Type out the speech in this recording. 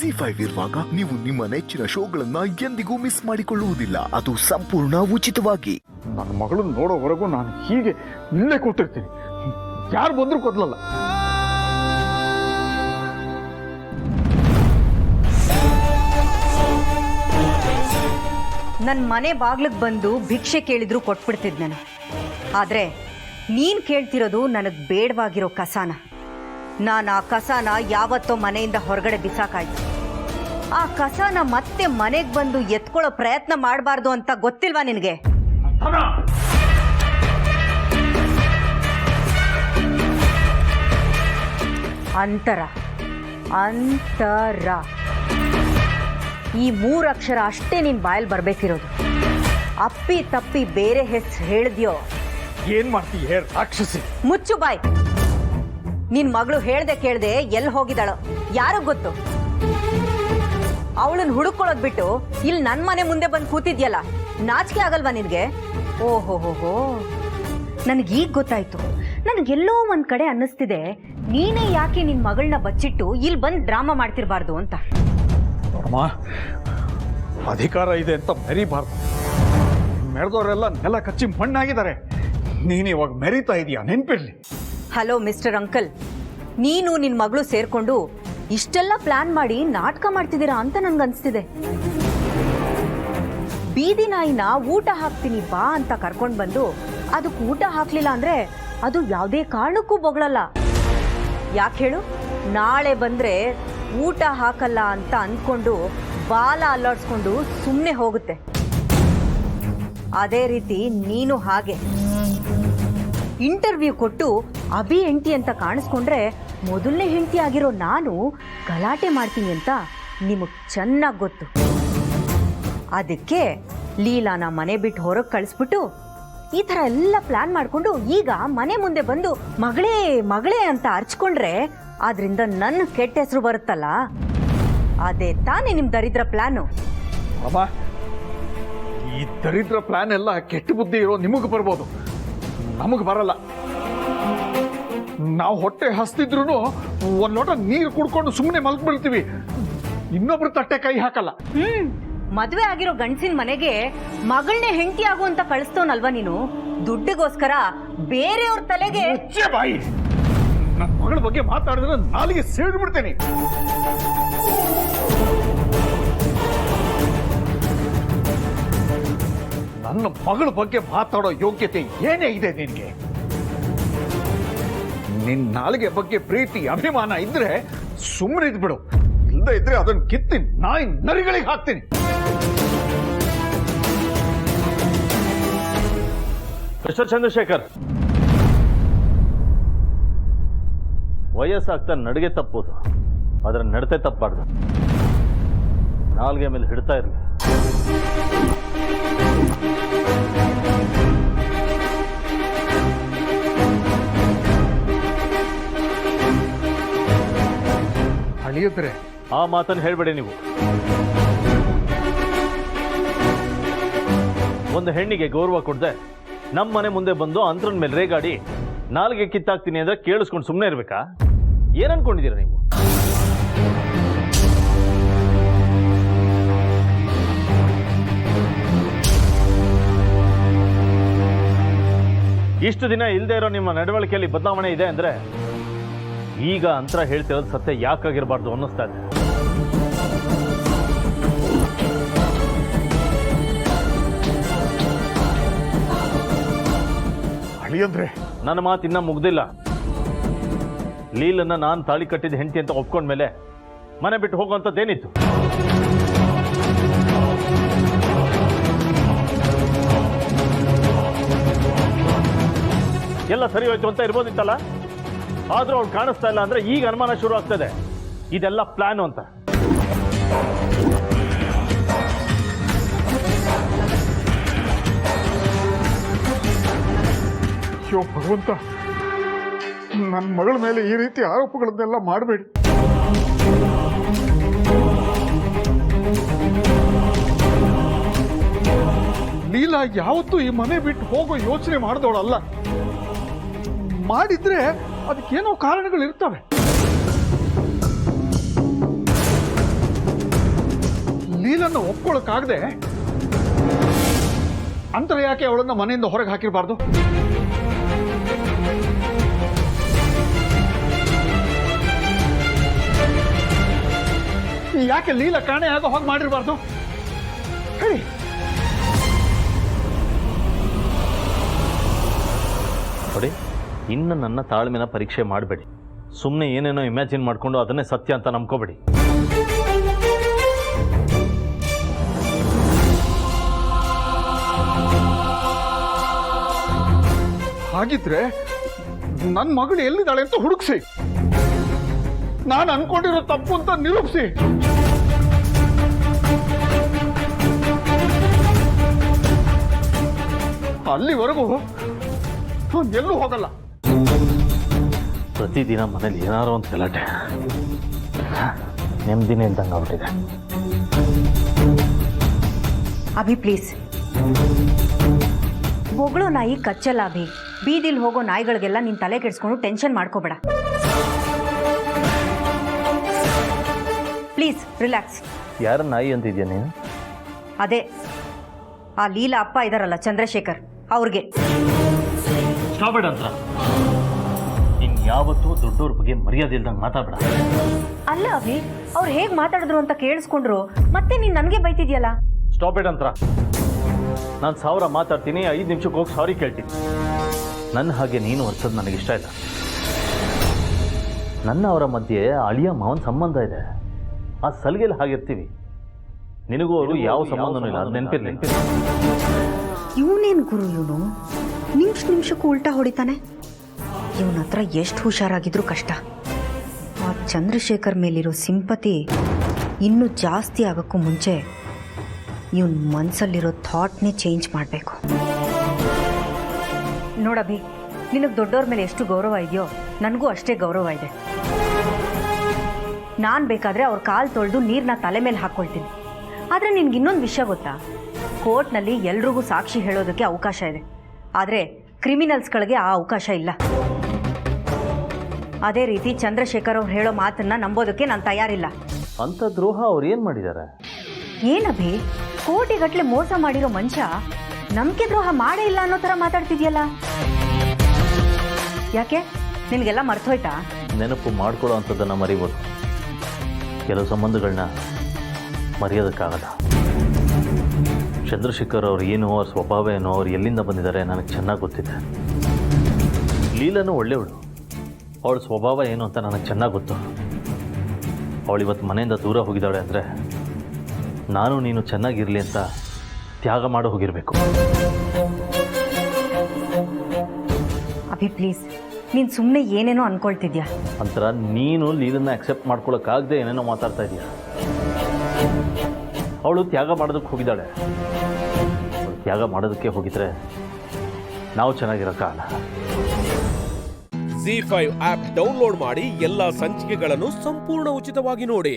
ZEE5 ಇರುವಾಗ ನೀವು ನಿಮ್ಮ ನೆಚ್ಚಿನ ಶೋಗಳನ್ನ ಎಂದಿಗೂ ಮಿಸ್ ಮಾಡಿಕೊಳ್ಳುವುದಿಲ್ಲ. ಅದು ಸಂಪೂರ್ಣ ಉಚಿತವಾಗಿ. ನನ್ನ ಮಗಳನ್ನ ನೋಡೋವರೆಗೂ ನಾನು ಹೀಗೆ ಇಲ್ಲೇ ಕೂತಿರ್ತೀನಿ. ಯಾರು ಬಂದರೂ ಕೊಡ್ಲಲ್ಲ. ನನ್ನ ಮನೆ ಬಾಗ್ಲಿಗೆ ಬಂದು ಭಿಕ್ಷೆ ಕೇಳಿದ್ರು ಕೊಟ್ಬಿಡ್ತಿದ್ ನಾನು. ಆದರೆ ನೀನು ಕೇಳ್ತಿರೋದು ನನಗೆ ಬೇಡವಾಗಿರೋ ಕಸಾನ. ನಾನು ಆ ಕಸಾನ ಯಾವತ್ತೋ ಮನೆಯಿಂದ ಹೊರಗಡೆ ಬಿಸಾಕಾಯ್ತು. ಆ ಕಸಾನ ಮತ್ತೆ ಮನೆಗೆ ಬಂದು ಎತ್ಕೊಳ್ಳೋ ಪ್ರಯತ್ನ ಮಾಡಬಾರ್ದು ಅಂತ ಗೊತ್ತಿಲ್ವಾ ನಿನಗೆ? ಅಂತರ ಅಂತರ ಈ 3 ಅಕ್ಷರ ಅಷ್ಟೇ ನಿನ್ನ ಬಾಯಲ್ಲಿ ಬರಬೇಕಿರೋದು. ಅಪ್ಪಿ ತಪ್ಪಿ ಬೇರೆ ಹೆಸರು ಹೇಳಿದ್ಯೋ ಏನ್ ಮಾಡ್ತೀಯ ರಾಕ್ಷಸಿ? ಮುಚ್ಚು ಬಾಯ್. ನಿನ್ ಮಗಳು ಹೇಳ್ದೆ ಕೇಳ್ದೆ ಎಲ್ಲಿ ಹೋಗಿದ್ದಾಳೋ ಯಾರಿಗ್ ಗೊತ್ತು? ಅವಳನ್ನ ಹುಡುಕೊಳ್ಳೋದ್ ಬಿಟ್ಟು ಇಲ್ಲಿ ನನ್ನ ಮನೆ ಮುಂದೆ ಬಂದು ಕೂತಿದ್ಯಲ್ಲ, ನಾಚಿಕೆ ಆಗಲ್ವಾ ನಿನ್ಗೆ? ಓಹೋ, ನನಗೀಗ ಗೊತ್ತಾಯ್ತು. ನನಗೆಲ್ಲೋ ಒಂದ್ ಕಡೆ ಅನ್ನಿಸ್ತಿದೆ, ನೀನೇ ಯಾಕೆ ನಿನ್ ಮಗಳನ್ನ ಬಚ್ಚಿಟ್ಟು ಇಲ್ಲಿ ಬಂದು ಡ್ರಾಮಾ ಮಾಡ್ತಿರ್ಬಾರ್ದು ಅಂತ. ನೋಡಮ್ಮ, ಅಧಿಕಾರ ಇದೆ ಅಂತ ಮೆರಿಬಾರ್ದು. ಮೆರೆದವರೆಲ್ಲ ನೆಲ ಕಚ್ಚಿ ಮಣ್ಣಾಗಿದ್ದಾರೆ. ನೀನು ಇವಾಗ ಮೆರಿತಾ ಇದೀಯಾ, ನೆನ್ಪಿರ್ಲಿ. ಹಲೋ ಮಿಸ್ಟರ್ ಅಂಕಲ್, ನೀನು ನಿನ್ನ ಮಗಳು ಸೇರ್ಕೊಂಡು ಇಷ್ಟೆಲ್ಲ ಪ್ಲಾನ್ ಮಾಡಿ ನಾಟಕ ಮಾಡ್ತಿದ್ದೀರಾ ಅಂತ ನನ್ಗನ್ಸ್ತಿದೆ. ಬೀದಿ ನಾಯಿನ ಊಟ ಹಾಕ್ತೀನಿ ಬಾ ಅಂತ ಕರ್ಕೊಂಡು ಬಂದು ಅದಕ್ಕೆ ಊಟ ಹಾಕ್ಲಿಲ್ಲ ಅಂದ್ರೆ ಅದು ಯಾವುದೇ ಕಾರಣಕ್ಕೂ ಬೊಗಳಲ್ಲ. ಯಾಕೆ ಹೇಳು? ನಾಳೆ ಬಂದ್ರೆ ಊಟ ಹಾಕಲ್ಲ ಅಂತ ಅಂದ್ಕೊಂಡು ಬಾಲ ಅಲ್ಲಾಡ್ಸ್ಕೊಂಡು ಸುಮ್ಮನೆ ಹೋಗುತ್ತೆ. ಅದೇ ರೀತಿ ನೀನು ಹಾಗೆ ಇಂಟರ್ವ್ಯೂ ಕೊಟ್ಟು ಅಭಿ ಹೆಂಡತಿ ಅಂತ ಕಾಣಿಸ್ಕೊಂಡ್ರೆ ಮೊದಲನೇ ಹೆಂಡತಿ ಆಗಿರೋ ನಾನು ಗಲಾಟೆ ಮಾಡ್ತೀನಿ ಅಂತ ನಿಮಗೆ ಚೆನ್ನಾಗಿ ಗೊತ್ತು. ಅದಕ್ಕೆ ಲೀಲಾನ ಮನೆ ಬಿಟ್ಟು ಹೊರಗೆ ಕಳಿಸ್ಬಿಟ್ಟು ಈ ಥರ ಎಲ್ಲ ಪ್ಲಾನ್ ಮಾಡಿಕೊಂಡು ಈಗ ಮನೆ ಮುಂದೆ ಬಂದು ಮಗಳೇ ಮಗಳೇ ಅಂತ ಅರ್ಚ್ಕೊಂಡ್ರೆ ಆದ್ರಿಂದ ನನ್ನ ಕೆಟ್ಟ ಹೆಸರು ಬರುತ್ತಲ್ಲ, ಅದೇ ತಾನೇ ನಿಮ್ಮ ದರಿದ್ರ ಪ್ಲಾನು. ಅಮ್ಮ, ಈ ದರಿದ್ರ ಪ್ಲಾನ್ ಎಲ್ಲ ಕೆಟ್ಟ ಬುದ್ಧಿ ಇರೋ ನಿಮಗೆ ಬರ್ಬೋದು, ನಮಗೆ ಬರಲ್ಲ. ನಾವು ಹೊಟ್ಟೆ ಹಸ್ತಿದ್ರು ಒಂದ್ ಲೋಟ ನೀರು ಕುಡ್ಕೊಂಡು ಸುಮ್ಮನೆ ಮಲ್ಕೊಳ್ತೀವಿ, ಇನ್ನೊಬ್ರು ತಟ್ಟೆ ಕೈ ಹಾಕಲ್ಲ. ಮದುವೆ ಆಗಿರೋ ಗಂಡಸಿನ ಮನೆಗೆ ಮಗಳನ್ನೇ ಹೆಂಡತಿ ಆಗು ಅಂತ ಕಳಿಸ್ತವನಲ್ವಾ ನೀನು? ದುಡ್ಡಿಗೋಸ್ಕರ ಬೇರೆಯವ್ರ ತಲೆಗೆ. ಬಾಯಿ, ನನ್ನ ಮಗಳ ಬಗ್ಗೆ ಮಾತಾಡಿದ್ರೆ ನಾಲಿಗೆ ಸೇರಿಬಿಡ್ತೇನೆ. ನನ್ನ ಮಗಳ ಬಗ್ಗೆ ಮಾತಾಡೋ ಯೋಗ್ಯತೆ ಏನೇ ಇದೆ ನಿನಗೆ? ನಿನ್ನ ನಾಲಿಗೆ ಬಗ್ಗೆ ಪ್ರೀತಿ ಅಭಿಮಾನ ಇದ್ರೆ ಸುಮ್ಮನೆ ಇದ್ಬಿಡು. ಇಲ್ಲದೆ ಇದ್ರೆ ಅದನ್ನ ಕಿತ್ತಿ ನಾಯಿ ನರಿಗಳಿಗೆ ಹಾಕ್ತೀನಿ. ಮಿಸ್ಟರ್ ಚಂದ್ರಶೇಖರ್, ವಯಸ್ಸಾಗ್ತಾ ನಡಿಗೆ ತಪ್ಪೋದು, ಅದರ ನಡತೆ ತಪ್ಪಬಾರ್ದು. ನಾಲ್ಗೆ ಮೇಲೆ ಹಿಡ್ತಾ ಇರಲಿ. ಅಳಿಯುತ್ರೆ ಆ ಮಾತನ್ನು ಹೇಳ್ಬೇಡಿ ನೀವು. ಒಂದು ಹೆಣ್ಣಿಗೆ ಗೌರವ ಕೊಡದೆ ನಮ್ಮ ಮನೆ ಮುಂದೆ ಬಂದು ಅಂತರನ್ ಮೇಲೆ ರೇಗಾಡಿ ನಾಲ್ಗೆ ಕಿತ್ತಾಕ್ತೀನಿ ಅಂದ್ರೆ ಕೇಳಿಸ್ಕೊಂಡು ಸುಮ್ಮನೆ ಇರ್ಬೇಕಾ? ಏನ್ ಅನ್ಕೊಂಡಿದ್ದೀರಾ ನೀವು? ಇಷ್ಟು ದಿನ ಇಲ್ಲದೆ ಇರೋ ನಿಮ್ಮ ನಡವಳಿಕೆಯಲ್ಲಿ ಬದಲಾವಣೆ ಇದೆ ಅಂದ್ರೆ ಈಗ ಅಂತರ ಹೇಳ್ತಿರೋದು ಸತ್ಯ ಯಾಕಾಗಿರಬಾರ್ದು ಅನ್ನಿಸ್ತಾ ಇದೆ. ಅಳಿಯಂದ್ರೆ ನನ್ನ ಮಾತು ಇನ್ನ ಮುಗ್ದಿಲ್ಲ. ಲೀಲನ್ನ ನಾನು ತಾಳಿ ಕಟ್ಟಿದ ಹೆಂಡತಿ ಅಂತ ಒಪ್ಕೊಂಡ್ಮೇಲೆ ಮನೆ ಬಿಟ್ಟು ಹೋಗುವಂಥದ್ದೇನಿತ್ತು? ಎಲ್ಲ ಸರಿ ಹೋಯ್ತು ಅಂತ ಇರ್ಬೋದಿತ್ತಲ್ಲ. ಆದ್ರೂ ಅವ್ಳು ಕಾಣಿಸ್ತಾ ಇಲ್ಲ ಅಂದ್ರೆ ಈಗ ಅನುಮಾನ ಶುರು ಆಗ್ತದೆ, ಇದೆಲ್ಲ ಪ್ಲಾನ್ ಅಂತ. ಅಯ್ಯೋ ಭಗವಂತ, ನನ್ನ ಮಗಳ ಮೇಲೆ ಈ ರೀತಿ ಆರೋಪಗಳನ್ನೆಲ್ಲ ಮಾಡಬೇಡಿ. ಲೀಲಾ ಯಾವತ್ತೂ ಈ ಮನೆ ಬಿಟ್ಟು ಹೋಗೋ ಯೋಚನೆ ಮಾಡಿದವಳಲ್ಲ. ಮಾಡಿದ್ರೆ ಅದಕ್ಕೇನೋ ಕಾರಣಗಳಿರ್ತವೆ. ಲೀಲನ್ನ ಒಪ್ಕೊಳಕ್ಕಾಗದೆ ಅಂತರ ಯಾಕೆ ಅವಳನ್ನ ಮನೆಯಿಂದ ಹೊರಗೆ ಹಾಕಿರಬಾರ್ದು? ಯಾಕೆ ಲೀಲ ಕಾಣೆ ಆಗೋ ಹಾಗೆ ಮಾಡಿರಬಾರ್ದು ಹೇಳಿ. ನೋಡಿ, ಇನ್ನು ನನ್ನ ತಾಳ್ಮೆನ ಪರೀಕ್ಷೆ ಮಾಡಬೇಡಿ. ಸುಮ್ಮನೆ ಏನೇನೋ ಇಮ್ಯಾಜಿನ್ ಮಾಡಿಕೊಂಡು ಅದನ್ನೇ ಸತ್ಯ ಅಂತ ನಂಬ್ಕೋಬೇಡಿ. ಹಾಗಿದ್ರೆ ನನ್ನ ಮಗಳು ಎಲ್ಲಿದ್ದಾಳೆ ಅಂತ ಹುಡುಕ್ಸಿ, ನಾನು ಅನ್ಕೊಂಡಿರೋ ತಪ್ಪು ಅಂತ ನಿರೂಪಿಸಿ. ಅಲ್ಲಿವರೆಗೂ ನಾನು ಎಲ್ಲೂ ಹೋಗಲ್ಲ. ಪ್ರತಿದಿನ ಮನೇಲಿ ಏನಾರೋ ಒಂದು ಗಲಾಟೆ, ನೆಮ್ಮದಿನೇ ಇದ್ದಂಗೆ ಆಗ್ಬಿಟ್ಟಿದೆ. ಅಭಿ ಪ್ಲೀಸ್, ಬೊಗಳೋ ನಾಯಿ ಕಚ್ಚಲ್ಲ ಅಭಿ. ಬೀದಿಲ್ ಹೋಗೋ ನಾಯಿಗಳಿಗೆಲ್ಲ ನೀನ್ ತಲೆ ಕೆಡಿಸ್ಕೊಂಡು ಟೆನ್ಷನ್ ಮಾಡ್ಕೋಬೇಡ. Please relax. ಯಾರ ನಾಯಿ ಅಂತಿದ್ಯಾ ನೀನು? ಅದೇ ಆ ಲೀಲಾ ಅಪ್ಪ ಇದಾರಲ್ಲ ಚಂದ್ರಶೇಖರ್, ಅವ್ರಿಗೆ. ಸ್ಟಾಪ್ ಅಂತ ಇನ್ಯಾವತ್ತೂ ದೊಡ್ಡವ್ರ ಬಗ್ಗೆ ಮರ್ಯಾದೆ ಇಲ್ದಂಗೆ ಮಾತಾಡಬೇಡ. ಅಲ್ಲ ಅಭಿ, ಅವ್ರು ಹೇಗ್ ಮಾತಾಡಿದ್ರು ಅಂತ ಕೇಳಿಸ್ಕೊಂಡ್ರು ಮತ್ತೆ ನೀನ್ ನನಗೆ ಬೈತಿದ್ಯಲ್ಲ. ಸ್ಟಾಪ್ ಇಟ್ ಅಂತ. ನಾನು 1000 ಮಾತಾಡ್ತೀನಿ, 5 ನಿಮಿಷಕ್ಕೆ ಹೋಗಿ ಸಾರಿ ಕೇಳ್ತೀನಿ. ನನ್ನ ಹಾಗೆ ನೀನು ವರ್ಸೋದು ನನಗಿಷ್ಟ ಇಲ್ಲ. ನನ್ನ ಅವರ ಮಧ್ಯೆ ಅಳಿಯ ಮಾವನ ಸಂಬಂಧ ಇದೆ. ಆ ಸಲಿಗೆಯಲ್ಲಿ ಹಾಗಿರ್ತೀವಿ. ನಿನಗೂ ಅವರು ಯಾವ ಸಂಬಂಧನೂ ಇಲ್ಲ, ಅದು ನೆನಪಿರ್ಲಿ. ಇವನೇನು ಗುರು ಇವನು, ನಿಮಿಷಕ್ಕೂ ಉಲ್ಟಾ ಹೊಡಿತಾನೆ. ಇವನ ಹತ್ರ ಎಷ್ಟು ಹುಷಾರಾಗಿದ್ರು ಕಷ್ಟ. ಆ ಚಂದ್ರಶೇಖರ್ ಮೇಲಿರೋ ಸಿಂಪತಿ ಇನ್ನೂ ಜಾಸ್ತಿ ಆಗೋಕ್ಕೂ ಮುಂಚೆ ಇವನ್ ಮನಸ್ಸಲ್ಲಿರೋ ಥಾಟ್ನೇ ಚೇಂಜ್ ಮಾಡಬೇಕು. ನೋಡಭಿ, ನಿನಗೆ ದೊಡ್ಡವ್ರ ಮೇಲೆ ಎಷ್ಟು ಗೌರವ ಇದೆಯೋ ನನಗೂ ಅಷ್ಟೇ ಗೌರವ ಇದೆ. ನಾನು ಬೇಕಾದರೆ ಅವ್ರ ಕಾಲು ತೊಳೆದು ನೀರನ್ನ ತಲೆ ಮೇಲೆ ಹಾಕ್ಕೊಳ್ತೀನಿ. ಆದರೆ ನಿನ್ಗೆ ಇನ್ನೊಂದು ವಿಷಯ ಗೊತ್ತಾ? ಕೋರ್ಟ್ನಲ್ಲಿ ಎಲ್ರಿಗೂ ಸಾಕ್ಷಿ ಹೇಳೋದಕ್ಕೆ ಅವಕಾಶ ಇದೆ, ಆದರೆ ಕ್ರಿಮಿನಲ್ಸ್ಗಳಿಗೆ ಆ ಅವಕಾಶ ಇಲ್ಲ. ಅದೇ ರೀತಿ ಚಂದ್ರಶೇಖರ್ ಅವ್ರು ಹೇಳೋ ಮಾತನ್ನ ನಂಬೋದಕ್ಕೆ ನಾನು ತಯಾರಿಲ್ಲ. ಅಂತ ದ್ರೋಹ ಅವ್ರು ಏನು ಮಾಡಿದ್ದಾರೆ? ಏನಭಿ, ಕೋಟಿಗಟ್ಟಲೆ ಮೋಸ ಮಾಡಿರೋ ಮನುಷ್ಯ ನಂಬಿಕೆ ದ್ರೋಹ ಮಾಡೇ ಇಲ್ಲ ಅನ್ನೋ ಥರ ಮಾತಾಡ್ತಿದ್ಯಲ್ಲ. ಯಾಕೆ, ನಿನಗೆಲ್ಲ ಮರ್ತೋಯ್ತಾ? ನೆನಪು ಮಾಡ್ಕೊಳ್ಳೋ ಅಂಥದ್ದನ್ನು ಮರಿಬೋದು, ಕೆಲವು ಸಂಬಂಧಗಳನ್ನ ಮರೆಯೋದಕ್ಕಾಗಲ್ಲ. ಚಂದ್ರಶೇಖರ್ ಅವ್ರು ಏನು, ಅವ್ರ ಸ್ವಭಾವ ಏನೋ, ಅವ್ರು ಎಲ್ಲಿಂದ ಬಂದಿದ್ದಾರೆ ನನಗೆ ಚೆನ್ನಾಗಿ ಗೊತ್ತಿದೆ. ಲೀಲನೂ ಒಳ್ಳೆಯವಳು, ಅವಳ ಸ್ವಭಾವ ಏನು ಅಂತ ನನಗೆ ಚೆನ್ನಾಗಿ ಗೊತ್ತು. ಅವಳು ಇವತ್ತು ಮನೆಯಿಂದ ದೂರ ಹೋಗಿದ್ದಾಳೆ ಅಂದರೆ ನಾನು ನೀನು ಚೆನ್ನಾಗಿರಲಿ ಅಂತ ತ್ಯಾಗ ಮಾಡೋ ಹೋಗಿರಬೇಕು. ಅಭಿ ಪ್ಲೀಸ್, ನೀನು ಸುಮ್ಮನೆ ಏನೇನೋ ಅನ್ಕೊಳ್ತಿದ್ಯಾ. ಒಂಥರ ನೀನು ಲೀಲನ್ನ ಅಕ್ಸೆಪ್ಟ್ ಮಾಡ್ಕೊಳಕ್ಕಾಗದೆ ಏನೇನೋ ಮಾತಾಡ್ತಾ ಇದೀಯ. ಅವಳು ತ್ಯಾಗ ಮಾಡೋದಕ್ಕೆ ಹೋಗಿದ್ದಾಳೆ. ಅವಳು ತ್ಯಾಗ ಮಾಡೋದಕ್ಕೆ ಹೋಗಿದ್ರೆ ನಾವು ಚೆನ್ನಾಗಿರೋಕ್ಕಾಗಲ್ಲ. ZEE5 ಆಪ್ ಡೌನ್ಲೋಡ್ ಮಾಡಿ ಎಲ್ಲಾ ಸಂಚಿಕೆಗಳನ್ನು ಸಂಪೂರ್ಣ ಉಚಿತವಾಗಿ ನೋಡಿ.